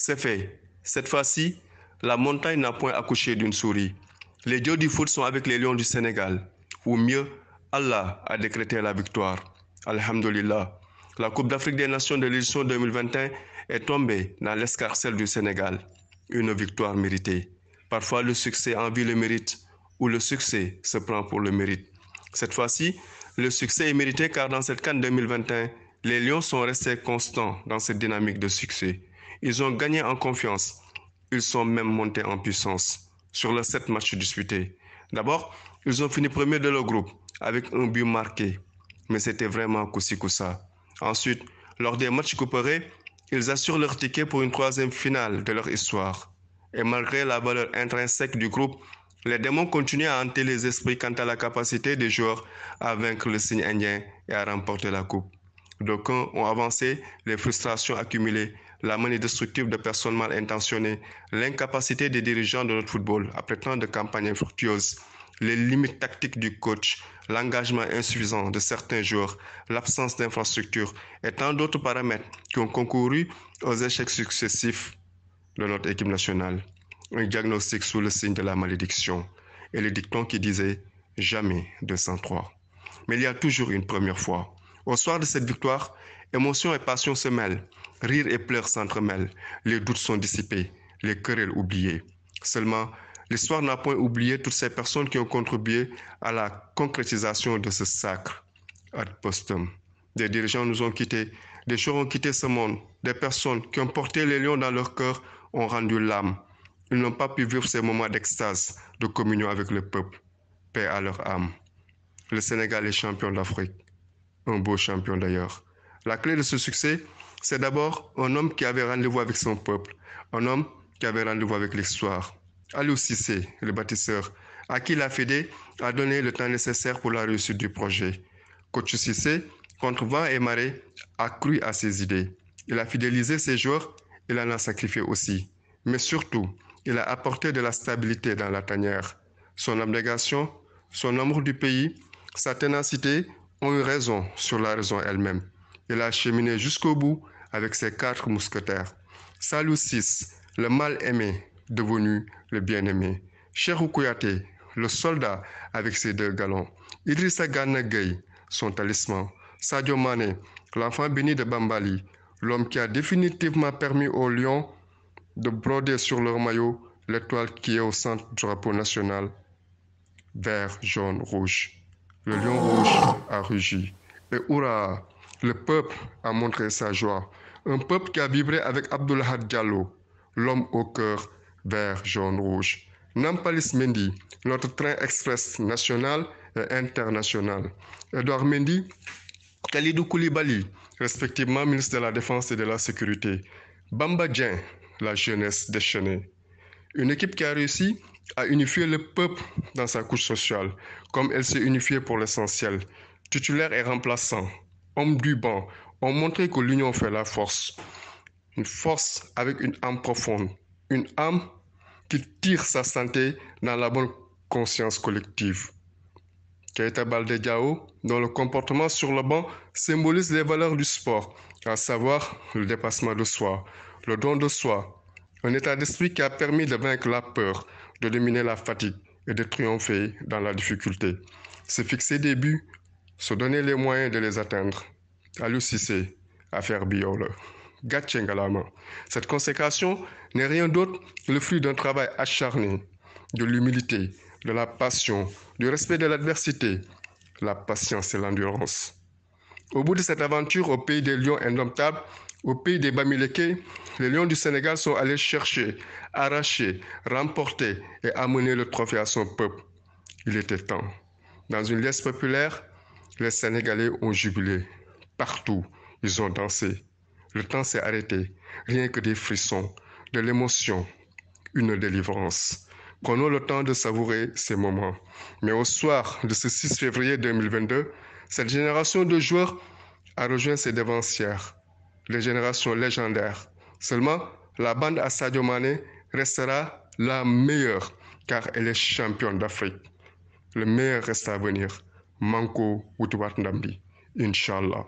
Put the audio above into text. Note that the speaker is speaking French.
C'est fait. Cette fois-ci, la montagne n'a point accouché d'une souris. Les dieux du foot sont avec les lions du Sénégal. Ou mieux, Allah a décrété la victoire. Alhamdulillah. La Coupe d'Afrique des Nations de l'édition 2021 est tombée dans l'escarcelle du Sénégal. Une victoire méritée. Parfois, le succès envie le mérite, ou le succès se prend pour le mérite. Cette fois-ci, le succès est mérité car dans cette CAN 2021, les Lions sont restés constants dans cette dynamique de succès. Ils ont gagné en confiance. Ils sont même montés en puissance sur les 7 matchs disputés. D'abord, ils ont fini premier de leur groupe avec un but marqué. Mais c'était vraiment coussi-coussa. Ensuite, lors des matchs couperés, ils assurent leur ticket pour une 3e finale de leur histoire. Et malgré la valeur intrinsèque du groupe, les démons continuent à hanter les esprits quant à la capacité des joueurs à vaincre le signe indien et à remporter la coupe. D'aucuns ont avancé les frustrations accumulées, la manie destructive de personnes mal intentionnées, l'incapacité des dirigeants de notre football après tant de campagnes infructueuses, les limites tactiques du coach, l'engagement insuffisant de certains joueurs, l'absence d'infrastructures et tant d'autres paramètres qui ont concouru aux échecs successifs de notre équipe nationale. Un diagnostic sous le signe de la malédiction et le dicton qui disait « jamais 203 ». Mais il y a toujours une première fois. Au soir de cette victoire, émotion et passion se mêlent, rire et pleurs s'entremêlent, les doutes sont dissipés, les querelles oubliées. Seulement, l'histoire n'a point oublié toutes ces personnes qui ont contribué à la concrétisation de ce sacre ad postum. Des dirigeants nous ont quittés, des choses ont quitté ce monde, des personnes qui ont porté les lions dans leur cœur ont rendu l'âme. Ils n'ont pas pu vivre ces moments d'extase, de communion avec le peuple. Paix à leur âme. Le Sénégal est champion d'Afrique. Un beau champion d'ailleurs. La clé de ce succès, c'est d'abord un homme qui avait rendez-vous avec son peuple, un homme qui avait rendez-vous avec l'histoire. Aliou Cissé, le bâtisseur, à qui la Fédé a donné le temps nécessaire pour la réussite du projet. Coach Cissé, contre vent et marée, a cru à ses idées. Il a fidélisé ses joueurs, il en a sacrifié aussi. Mais surtout, il a apporté de la stabilité dans la tanière. Son abnégation, son amour du pays, sa ténacité ont eu raison sur la raison elle-même. Il a cheminé jusqu'au bout avec ses 4 mousquetaires. Salou VI, le mal-aimé, devenu le bien-aimé. Cheikhou Kouyaté, le soldat avec ses 2 galons. Idrissa Gana Gueye, son talisman. Sadio Mané, l'enfant béni de Bambali, l'homme qui a définitivement permis aux Lions de broder sur leur maillot l'étoile qui est au centre du drapeau national, vert, jaune, rouge. Le lion rouge a rugi. Et hurrah, le peuple a montré sa joie. Un peuple qui a vibré avec Abdoulahad Diallo, l'homme au cœur vert, jaune, rouge. Nampalis Mendy, notre train express national et international. Edouard Mendy, Khalidou Koulibaly, respectivement ministre de la Défense et de la Sécurité. Bamba Dieng, la jeunesse déchaînée. Une équipe qui a réussi à unifier le peuple dans sa couche sociale, comme elle s'est unifiée pour l'essentiel. Titulaires et remplaçants, hommes du banc, ont montré que l'union fait la force. Une force avec une âme profonde, une âme qui tire sa santé dans la bonne conscience collective. Keita Baldé Diao, dont le comportement sur le banc symbolise les valeurs du sport, à savoir le dépassement de soi, le don de soi, un état d'esprit qui a permis de vaincre la peur, de dominer la fatigue et de triompher dans la difficulté. Se fixer des buts, se donner les moyens de les atteindre. Aliou Cissé, affaire Biole. Gatche Ngalama. Cette consécration n'est rien d'autre que le fruit d'un travail acharné, de l'humilité, de la passion, du respect de l'adversité, la patience et l'endurance. Au bout de cette aventure au pays des lions indomptables, au pays des Bamileke, les lions du Sénégal sont allés chercher, arracher, remporter et amener le trophée à son peuple. Il était temps. Dans une liesse populaire, les Sénégalais ont jubilé. Partout, ils ont dansé. Le temps s'est arrêté. Rien que des frissons, de l'émotion, une délivrance. Prenons le temps de savourer ces moments. Mais au soir de ce 6 février 2022, cette génération de joueurs a rejoint ses dévancières, les générations légendaires. Seulement, la bande à Sadio Mané restera la meilleure car elle est championne d'Afrique. Le meilleur reste à venir. Manko Wutiwat Ndambi, Inch'Allah.